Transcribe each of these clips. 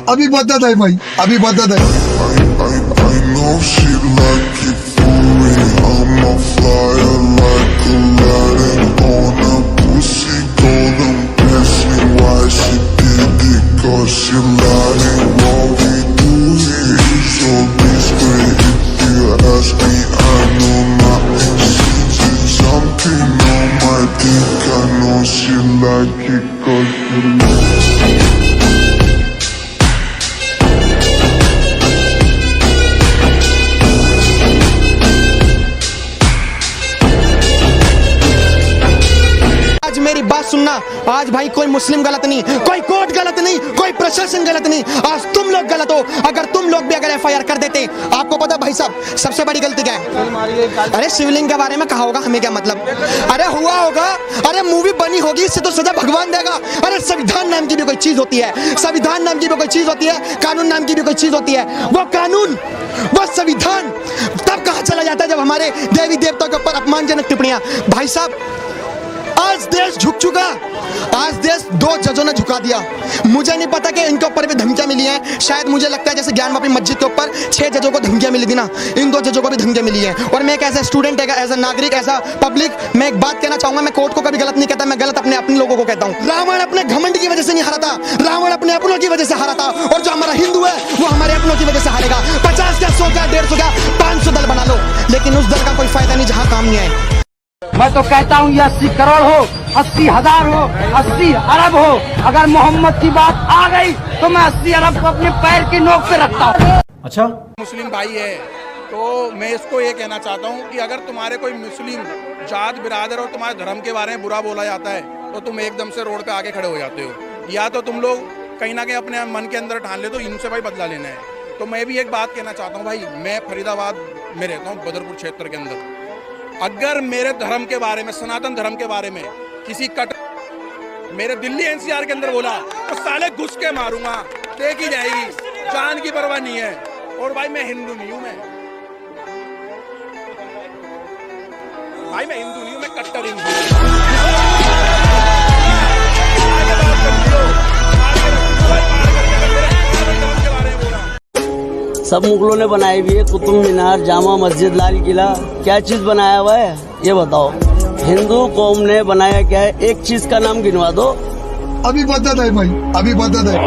अभी बदत है भाई, अभी बदत है। I know she like it for it. I'm a flyer like Aladdin on a pussy golden blessing. Why she did it? 'Cause she lied. What we do here is so discreet. If you ask me, I know nothing. She's something on my dick. I know she like it 'cause she lied. आज मेरी बात सुनना। आज भाई कोई मुस्लिम गलत नहीं, कोई कोर्ट गलत नहीं, कोई प्रशासन गलत नहीं, आज तुम लोग गलत हो। अगर तुम लोग भी अगर एफआईआर कर देते, आपको पता भाई साहब सबसे बड़ी गलती क्या है? अरे शिवलिंग के बारे में कहा होगा, हमें क्या मतलब? अरे हुआ होगा, अरे मूवी बनी होगी, इससे तो सजा भगवान देगा। अरे संविधान नाम की भी कोई चीज होती है, संविधान नाम की भी कोई चीज होती है, कानून नाम की भी कोई चीज होती है। वो कानून, वो संविधान तब कहाँ चला जाता है जब हमारे देवी देवताओं के ऊपर अपमानजनक टिप्पणियां। भाई साहब आज देश झुक चुका, आज देश 2 जजों ने झुका दिया। मुझे नहीं पता कि इनके ऊपर भी धमकियां मिली हैं, शायद मुझे लगता है जैसे ज्ञानवापी मस्जिद के ऊपर 6 जजों को धमकियां मिली थी ना, इन 2 जजों को भी धमकियां मिली हैं। और मैं एक ऐसा स्टूडेंट, एज ए नागरिक, ऐसा पब्लिक, मैं एक बात कहना चाहूंगा, मैं कोर्ट को कभी गलत नहीं कहता, मैं गलत अपने लोगों को कहता हूँ। रावण अपने घमंड की वजह से नहीं हारा था, रावण अपने अपनों की वजह से हारा था, और जो हमारा हिंदू है वो हमारे अपनों की वजह से हारेगा। 50 का 100 का 150 का 500 दल बना लो, लेकिन उस दल का कोई फायदा नहीं जहां काम नहीं आए। मैं तो कहता हूँ ये 80 करोड़ हो, 80,000 हो, 80 अरब हो, अगर मोहम्मद की बात आ गई तो मैं 80 अरब को अपने पैर की नोक पे रखता हूँ। अच्छा, मुस्लिम भाई है तो मैं इसको ये कहना चाहता हूँ कि अगर तुम्हारे कोई मुस्लिम जात बिरादर और तुम्हारे धर्म के बारे में बुरा बोला जाता है तो तुम एकदम से रोड पे आके खड़े हो जाते हो, या तो तुम लोग कहीं ना कहीं अपने मन के अंदर ठान ले तो इनसे भाई बदला लेना है। तो मैं भी एक बात कहना चाहता हूँ भाई, मैं फरीदाबाद में रहता हूँ, बदरपुर क्षेत्र के अंदर। अगर मेरे धर्म के बारे में, सनातन धर्म के बारे में किसी कट मेरे दिल्ली एनसीआर के अंदर बोला तो साले घुस के मारूंगा, देखी जाएगी, जान की परवाह नहीं है। और भाई मैं हिंदू नहीं हूं, मैं हिंदू नहीं हूं, मैं कट्टर हिंदू सब मुगलों ने बनाई हुई है, कुतुब मीनार, जामा मस्जिद, लाल किला, क्या चीज बनाया हुआ है ये बताओ। हिंदू कौम ने बनाया क्या है? एक चीज का नाम गिनवा दो। अभी बदत है भाई, अभी बदत है।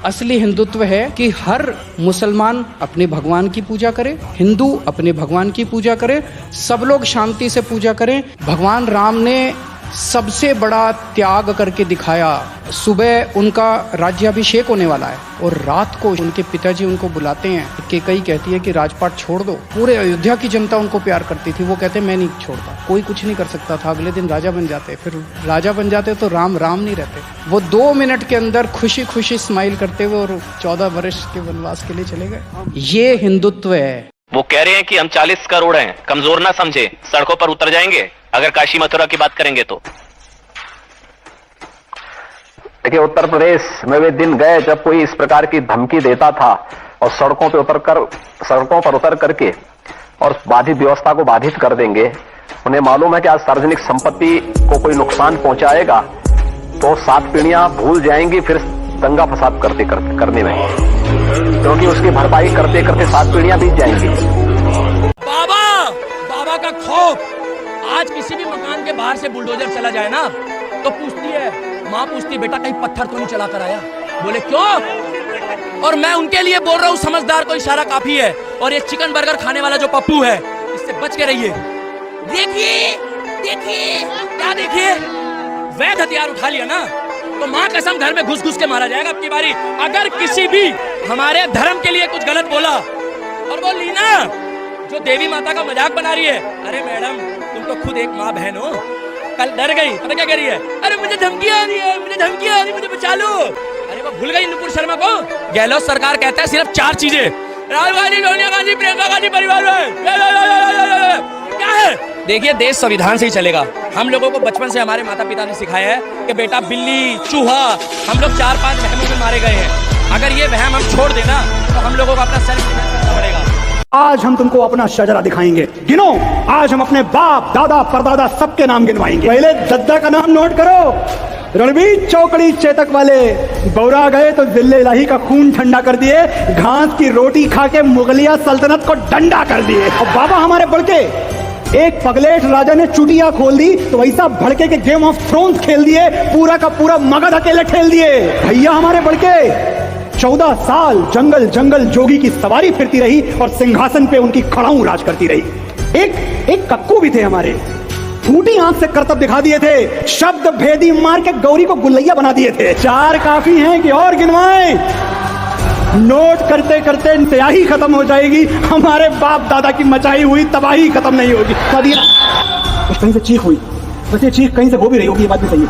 असली हिंदुत्व है कि हर मुसलमान अपने भगवान की पूजा करे, हिंदू अपने भगवान की पूजा करे, सब लोग शांति से पूजा करें। भगवान राम ने सबसे बड़ा त्याग करके दिखाया। सुबह उनका राज्याभिषेक होने वाला है और रात को उनके पिताजी उनको बुलाते हैं। कैकेयी कहती है कि राजपाट छोड़ दो। पूरे अयोध्या की जनता उनको प्यार करती थी, वो कहते मैं नहीं छोड़ता, कोई कुछ नहीं कर सकता था। अगले दिन राजा बन जाते, फिर राजा बन जाते तो राम राम नहीं रहते। वो 2 मिनट के अंदर खुशी खुशी स्माइल करते हुए और 14 वर्ष के वनवास के लिए चले गए। ये हिंदुत्व है। वो कह रहे हैं कि हम 40 करोड़ हैं, कमजोर ना समझे, सड़कों पर उतर जाएंगे अगर काशी मथुरा की बात करेंगे तो। देखिए, उत्तर प्रदेश में वे दिन गए जब कोई इस प्रकार की धमकी देता था और सड़कों पर उतर करके और बाधित व्यवस्था को बाधित कर देंगे। उन्हें मालूम है कि आज सार्वजनिक संपत्ति को कोई नुकसान पहुंचाएगा तो 7 पीढ़ियां भूल जाएंगी फिर दंगा फसाद करने में, क्योंकि उसकी भरपाई करते करते 7 पीढ़ियां बीत जाएंगी। बाबा का खौफ। आज किसी भी मकान के बाहर से बुलडोजर चला जाए ना तो पूछती है, माँ पूछती है, बेटा कहीं पत्थर तो नहीं चला कर आया? बोले क्यों? और मैं उनके लिए बोल रहा हूँ, समझदार को इशारा काफी है। और ये चिकन बर्गर खाने वाला जो पप्पू है, इससे बच के रहिए। देखिए क्या देखिए, वैध हथियार उठा लिया ना तो माँ कसम घर में घुस घुस के मारा जाएगा अब की बारी। अगर किसी भी हमारे धर्म के लिए कुछ गलत बोला, और वो लीना जो देवी माता का मजाक बना रही है, अरे मैडम तुम तो खुद एक माँ बहन हो, कल डर गई, पता क्या कह रही है? अरे मुझे धमकी आ रही है, मुझे बचा लो। अरे वो भूल गई नुपुर शर्मा को। गहलोत सरकार कहता है सिर्फ 4 चीजें, राहुल गांधी, सोनिया गांधी, प्रियंका गांधी परिवार में क्या है? देखिए देश संविधान से ही चलेगा। हम लोगों को बचपन से हमारे माता पिता ने सिखाया है कि बेटा बिल्ली चूहा, हम लोग 4-5 वहमों में मारे गए हैं। अगर ये वहम हम छोड़ देना तो हम लोगों को अपना सेल्फ डिफेंस करना पड़ेगा। आज हम तुमको अपना शजरा दिखाएंगे। गिनो, आज हम अपने बाप दादा परदादा सबके नाम गिनवाएंगे। पहले दद्दा का नाम नोट करो। रणबीर चौकड़ी चेतक वाले बौरा गए तो जिले इलाही का खून ठंडा कर दिए, घास की रोटी खा के मुगलिया सल्तनत को डंडा कर दिए। और बाबा हमारे बड़के एक पगलेट राजा ने चुटिया खोल दी तो वैसा भड़के के गेम ऑफ थ्रोन्स खेल दिए, पूरा का पूरा मगध अकेले ठेल दिए। भैया हमारे बड़के 14 साल जंगल जंगल जोगी की सवारी फिरती रही और सिंहासन पे उनकी खड़ाऊ राज करती रही। एक कक्कू भी थे हमारे, फूटी आंख से करतब दिखा दिए थे, शब्द भेदी मार के गौरी को गुल्लैया बना दिए थे। 4 काफी हैं कि और गिनवाएं? नोट करते करते स्याही खत्म हो जाएगी, हमारे बाप दादा की मचाई हुई तबाही खत्म नहीं होगी। कहीं से चीख हुई, वैसे चीख कहीं से हो भी रही होगी, ये बात भी सही है।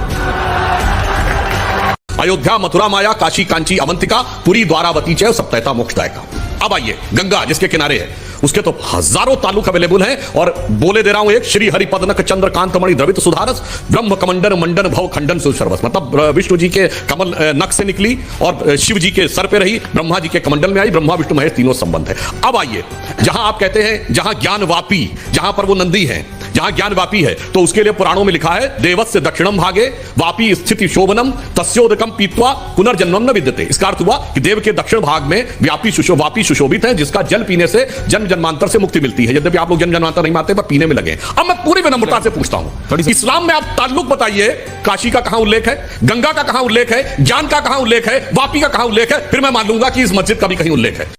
अयोध्या, मथुरा, माया, काशी, कांची, अवंतिका, पुरी, द्वारावती, चैव सप्तैता, मोक्षदायका। अब आइए गंगा जिसके किनारे है, उसके तो हजारों ताल्लुक अवेलेबल हैं। और बोले दे रहा हूं एक, श्री हरि पदनक चंद्र कांतमणि द्रवित सुधारस ब्रह्म कमंडन मंडन भव खंडन सुशर्वस। मतलब विष्णु जी के कमल नख से निकली और शिव जी के सर पे रही, ब्रह्मा जी के कमंडल में आई, ब्रह्मा विष्णु महेश तीनों संबंध है। अब आइए, जहां आप कहते हैं जहां ज्ञान वापी, जहां पर वो नंदी है, जहां ज्ञान वापी है, तो उसके लिए पुराणों में लिखा है देवस्य दक्षिणम भागे वापी स्थिति शोभनम तस्योदकम पीत्वा पुनर्जन्मम न विद्यते। इसका अर्थ हुआ कि देव के दक्षिण भाग में वापी सुशोभित है, जिसका जल पीने से जन्म जन्मांतर से मुक्ति मिलती है। यद्यपि आप लोग जन्म जन्मांतर नहीं मानते पर पीने में लगे। अब मैं पूरी विनम्रता से पूछता हूं, इस्लाम में आप ताल्लुक बताइए, काशी का कहां उल्लेख है, गंगा का कहां उल्लेख है, ज्ञान का कहां उल्लेख है, वापी का कहां उल्लेख है, फिर मैं मान लूंगा कि इस मस्जिद का भी कहीं उल्लेख है।